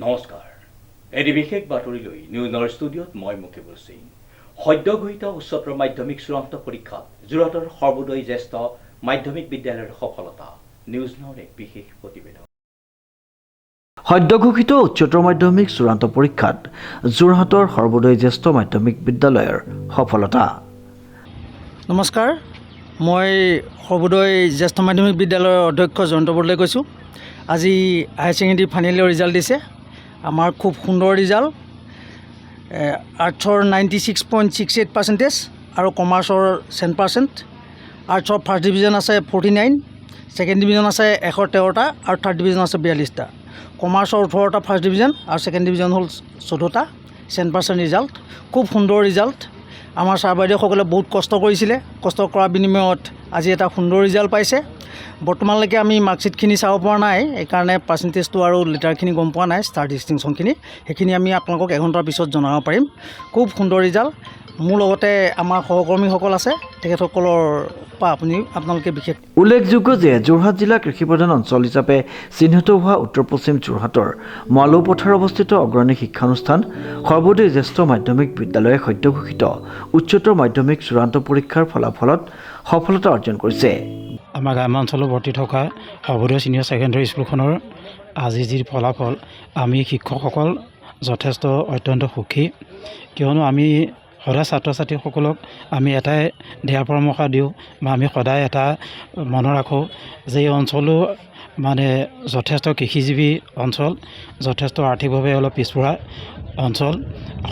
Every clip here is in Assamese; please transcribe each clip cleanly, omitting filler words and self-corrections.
নমস্কাৰ এটি বিশেষ বাতৰিলৈ নিউজৰ ষ্টুডিঅ'ত মই মুকেবুল সিং সদ্য ঘোষিত উচ্চতৰ মাধ্যমিক চূড়ান্ত পৰীক্ষাত যোৰহাটৰ সৰ্বোদয় জ্যেষ্ঠ মাধ্যমিক বিদ্যালয়ৰ সফলতা নিউজ নাওৰ এক বিশেষ প্ৰতিবেদন সদ্য ঘোষিত উচ্চতৰ মাধ্যমিক চূড়ান্ত পৰীক্ষাত যোৰহাটৰ সৰ্বোদয় জ্যেষ্ঠ মাধ্যমিক বিদ্যালয়ৰ সফলতা। নমস্কাৰ, মই সৰ্বোদয় জ্যেষ্ঠ মাধ্যমিক বিদ্যালয়ৰ অধ্যক্ষ জয়ন্ত বৰদলৈ কৈছোঁ। আজি higher secondary final year result দিছে। আমাৰ খুব সুন্দৰ ৰিজাল্ট। আৰ্টছৰ 96.68% আৰু কমাৰ্চৰ 100%। আৰ্টছৰ ফাৰ্ষ্ট ডিভিজন আছে 49, ছেকেণ্ড ডিভিজন আছে 113টা আৰু থাৰ্ড ডিভিজন আছে 42টা। কমাৰ্চৰ 18টা ফাৰ্ষ্ট ডিভিজন আৰু ছেকেণ্ড ডিভিজন হ'ল 14টা। 100% ৰিজাল্ট, খুব সুন্দৰ ৰিজাল্ট। আমাৰ ছাৰ বাইদেউসকলে বহুত কষ্ট কৰিছিলে, কষ্ট কৰাৰ বিনিময়ত আজি এটা সুন্দৰ ৰিজাল্ট পাইছে। বৰ্তমানলৈকে আমি মাৰ্কশ্বিটখিনি চাব পৰা নাই, এইকাৰণে পাৰ্চেণ্টেজটো আৰু লেটাৰখিনি গম পোৱা নাই, ষ্টাৰ ডিষ্টিংশ্যনখিনি। সেইখিনি আমি আপোনালোকক এঘণ্টাৰ পিছত জনাব পাৰিম। খুব সুন্দৰ ৰিজাল্ট। মোৰ লগতে আমাৰ সহকৰ্মীসকল আছে, তেখেতসকলৰ পৰা আপোনালোকে বিশেষ উল্লেখযোগ্য যে যোৰহাট জিলা কৃষিপ্ৰধান অঞ্চল হিচাপে চিহ্নিত হোৱা উত্তৰ পশ্চিম যোৰহাটৰ মালৌ পথাৰ অৱস্থিত অগ্ৰণী শিক্ষানুষ্ঠান সৰ্বোদয় জ্যেষ্ঠ মাধ্যমিক বিদ্যালয়ে সদ্য ঘোষিত উচ্চতৰ মাধ্যমিক চূড়ান্ত পৰীক্ষাৰ ফলাফলত সফলতা অৰ্জন কৰিছে। আমাৰ গ্ৰামাঞ্চলত বৰ্তি থকা সৰ্বোদয় ছিনিয়ৰ ছেকেণ্ডেৰী স্কুলখনৰ আজি যি ফলাফল, আমি শিক্ষকসকল যথেষ্ট অত্যন্ত সুখী। কিয়নো আমি সদায় ছাত্ৰ ছাত্ৰীসকলক আমি এটাই দিহা পৰামৰ্শ দিওঁ বা আমি সদায় এটা মনত ৰাখোঁ যে এই অঞ্চলো মানে যথেষ্ট কৃষিজীৱী অঞ্চল, যথেষ্ট আৰ্থিকভাৱে অলপ পিছপৰা অঞ্চল।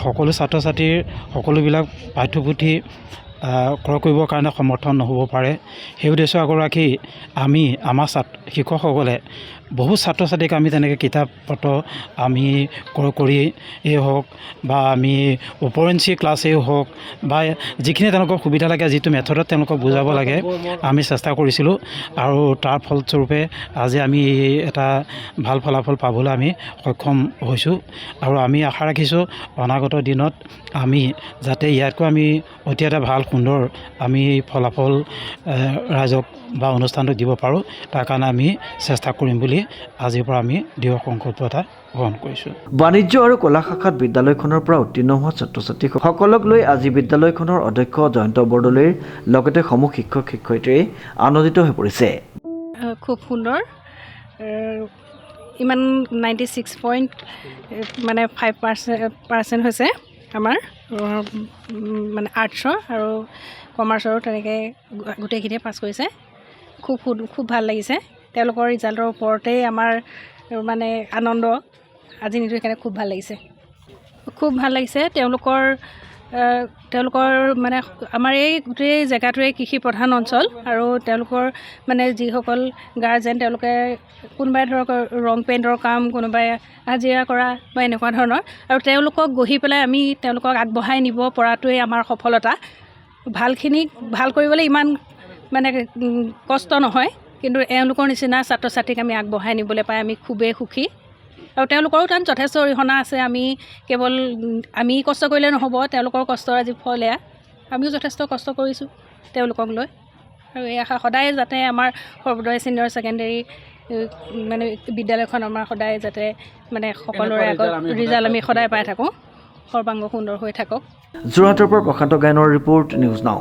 সকলো ছাত্ৰ ছাত্ৰীৰ সকলোবিলাক পাঠ্যপুথি ক্ৰয় কৰিবৰ কাৰণে সমৰ্থন নহ'ব পাৰে। সেই উদ্দেশ্য আগত ৰাখি আমি আমাৰ শিক্ষকসকলে বহু ছাত্ৰ ছাত্ৰীক আমি তেনেকৈ কিতাপ পত্ৰ আমি ক্ৰয় কৰিয়েই হওক বা আমি ওপৰঞ্চি ক্লাছেই হওক বা যিখিনি তেওঁলোকৰ সুবিধা লাগে, যিটো মেথডত তেওঁলোকক বুজাব লাগে, আমি চেষ্টা কৰিছিলোঁ। আৰু তাৰ ফলস্বৰূপে আজি আমি এটা ভাল ফলাফল পাবলৈ আমি সক্ষম হৈছোঁ। আৰু আমি আশা ৰাখিছোঁ অনাগত দিনত আমি যাতে ইয়াতকৈ আমি অতি এটা ভাল সুন্দৰ আমি ফলাফল ৰাইজক বা অনুষ্ঠানটোক দিব পাৰোঁ, তাৰ কাৰণে আমি চেষ্টা কৰিম বুলি আজিৰ পৰা আমি দৃঢ় সংকল্প এটা গ্ৰহণ কৰিছোঁ। বাণিজ্য আৰু কলা শাখাত বিদ্যালয়খনৰ পৰা উত্তীৰ্ণ হোৱা ছাত্ৰ ছাত্ৰীসকলক লৈ আজি বিদ্যালয়খনৰ অধ্যক্ষ জয়ন্ত বৰদলৈৰ লগতে সমূহ শিক্ষক শিক্ষয়িত্ৰী আনন্দিত হৈ পৰিছে। খুব সুন্দৰ, ইমান 96.5% হৈছে আমাৰ মানে আৰ্টছৰ আৰু কমাৰ্চৰো তেনেকৈ গোটেইখিনিয়ে পাছ কৰিছে। খুব ভাল লাগিছে। তেওঁলোকৰ ৰিজাল্টৰ ওপৰতেই আমাৰ মানে আনন্দ আজি নিদিওঁ, সেইকাৰণে খুব ভাল লাগিছে। তেওঁলোকৰ মানে আমাৰ এই গোটেই জেগাটোৱে কৃষি প্ৰধান অঞ্চল আৰু তেওঁলোকৰ মানে যিসকল গাৰ্জেন, তেওঁলোকে কোনোবাই ধৰক ৰং পেইণ্টৰ কাম, কোনোবাই হাজিৰা কৰা বা এনেকুৱা ধৰণৰ, আৰু তেওঁলোকক গঢ়ি পেলাই আমি তেওঁলোকক আগবঢ়াই নিব পৰাটোৱেই আমাৰ সফলতা। ভালখিনিক ভাল কৰিবলৈ ইমান মানে কষ্ট নহয়, কিন্তু এওঁলোকৰ নিচিনা ছাত্ৰ ছাত্ৰীক আমি আগবঢ়াই নিবলৈ পাই আমি খুবেই সুখী। আৰু তেওঁলোকৰো তাত যথেষ্ট অৰিহণা আছে। আমি কেৱল আমি কষ্ট কৰিলে নহ'ব, তেওঁলোকৰ কষ্টৰ আজি ফল এয়া। আমিও যথেষ্ট কষ্ট কৰিছোঁ তেওঁলোকক লৈ, আৰু এই আশা সদায় যাতে আমাৰ সৰ্বোদয় ছিনিয়ৰ ছেকেণ্ডেৰী মানে বিদ্যালয়খন আমাৰ সদায় যাতে মানে সকলোৰে আগত ৰিজাল্ট আমি সদায় পাই থাকোঁ, সৰ্বাংগ সুন্দৰ হৈ থাকক। যোৰহাটৰ পৰা প্ৰশান্ত গায়নৰ ৰিপৰ্ট, নিউজ নাও।